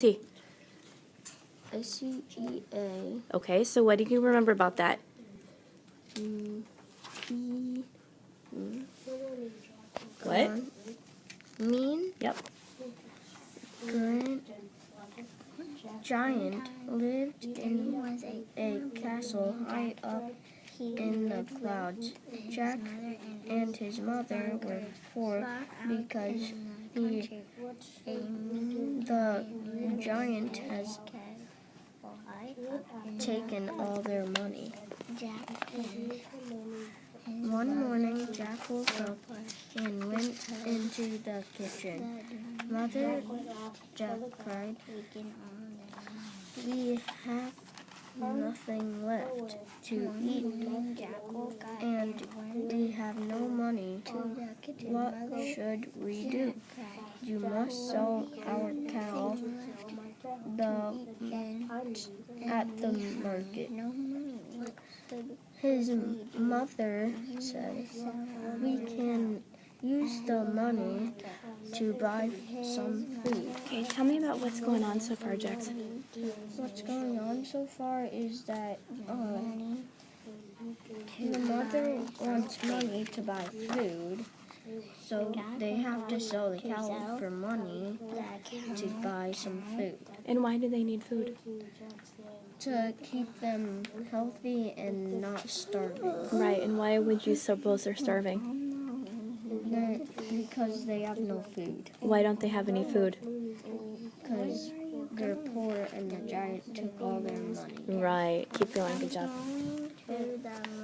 See. SCEA. Okay, so what do you remember about that? What? Mean Yep. Grand Giant lived in a castle high up in the clouds. Jack and his mother were poor because the giant has taken all their money. One morning, Jack woke up and went into the kitchen. Mother, Jack cried, "We have nothing left to eat, and we have no money. What should we do? You must sell our cow at the market." His mother said, "We can use the money to buy some food." Okay, tell me about what's going on so far, Jackson. What's going on so far is that the mother wants money to buy food, so they have to sell the cow for money to buy some food. And why do they need food? To keep them healthy and not starving. Right, and why would you suppose they're starving? Because they have no food. Why don't they have any food? Because they're poor and the giant took all their money. Right, keep going, good job.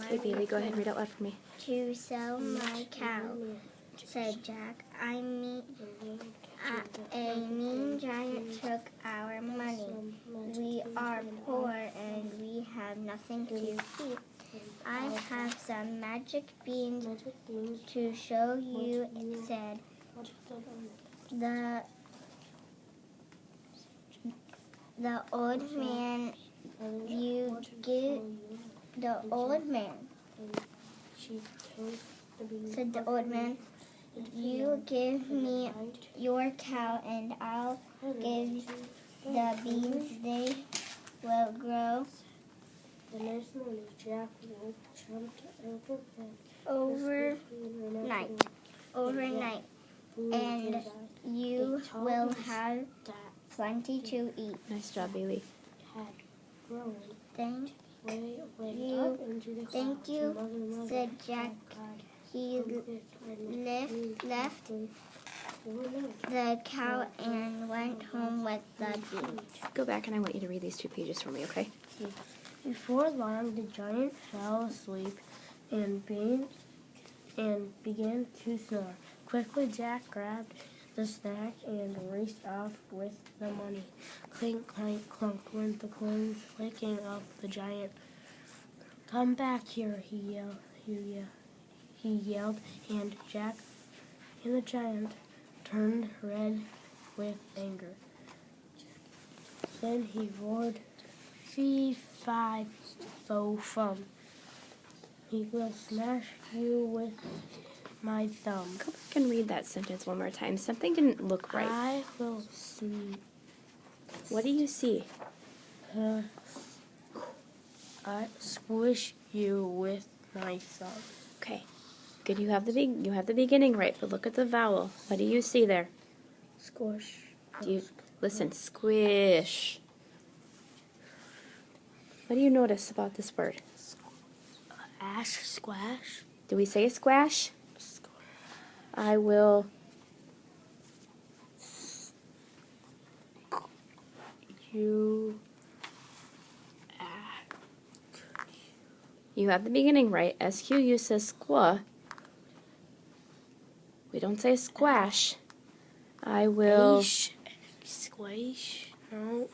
Okay, Okay, Bailey, go ahead, read out loud for me. to sell my cow, said Jack. A mean giant took our money. We are poor and we have nothing to eat. I have some magic beans to show you, said the old man. Said the old man, "You give me your cow and I'll give the beans. They will grow The next morning, Jack jumped overnight, and you will have plenty to eat." Nice job, Bailey. had grown Thank way you, up into the thank clouds. you, Mother said Jack. He left the cow and went home with the beans. Go back and I want you to read these 2 pages for me, okay? Before long, the giant fell asleep and began to snore. Quickly, Jack grabbed the snack and raced off with the money. Clink, clank, clunk went the coins, waking up the giant. "Come back here," he yelled, and Jack and the giant turned red with anger. Then he roared, "Fee, fi, fo, fum. He will smash you with my thumb. Go back and read that sentence one more time. Something didn't look right. I will see. What do you see? I squish you with my thumb." Okay. Good, you have the beginning right, but look at the vowel. What do you see there? Squish. Listen, squish. What do you notice about this word? Ash, squash. Do we say squash? I will You have the beginning right. SQU says squa. We don't say squash. I will Squish. No.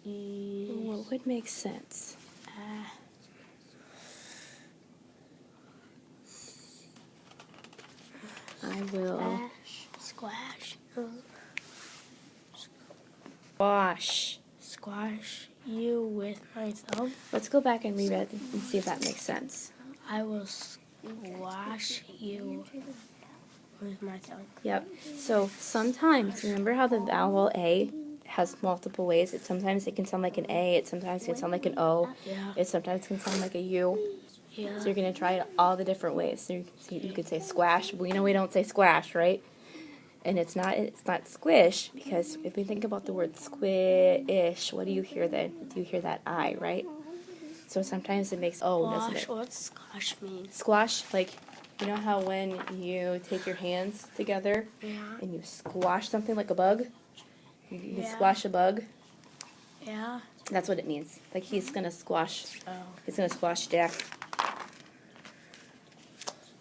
What would make sense? I will Squash. Squash you with my thumb. Let's go back and read it and see if that makes sense. I will squash you with my tongue. Yep. So sometimes, remember how the vowel A has multiple ways? Sometimes it can sound like an A, it sometimes can sound like an O, Yeah. it sometimes can sound like a U. Yeah. So you're going to try it all the different ways. So you could say squash. We know we don't say squash, right? And it's not squish, because if we think about the word squish, what do you hear then? Do you hear that I, right? So sometimes it makes O, doesn't Squash. it? What's squash mean? Squash, like, you know how when you take your hands together Yeah. and you squash something like a bug? You Yeah. squash a bug? Yeah. That's what it means. Like he's gonna squash Jack.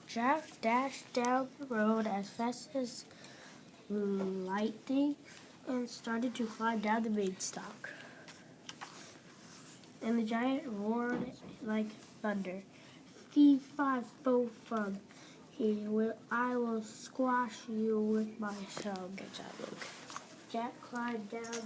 Jack dashed down the road as fast as lightning and started to climb down the beanstalk. And the giant roared like thunder. Fee, fi, fo, fum. I will squash you with my tongue. Good job, Luke. Jack climbed down